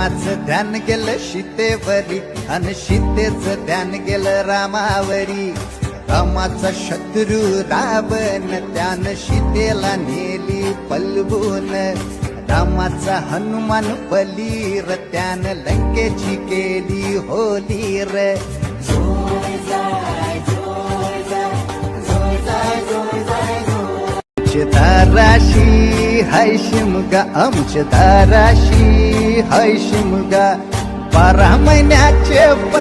रामाचं ध्यान गेलं सीतेवरी आणि सीतेचं ध्यान गेलं रामावरी. रामाचा शत्रू रावण त्यानं सीतेला नेली पलवून. रामाचा हनुमान बलीर त्यानं लंकेची केली होली रे. दाराशी हाय शिमगा आमच्या दाराशी हाय शिमगा 12 महिन्याचे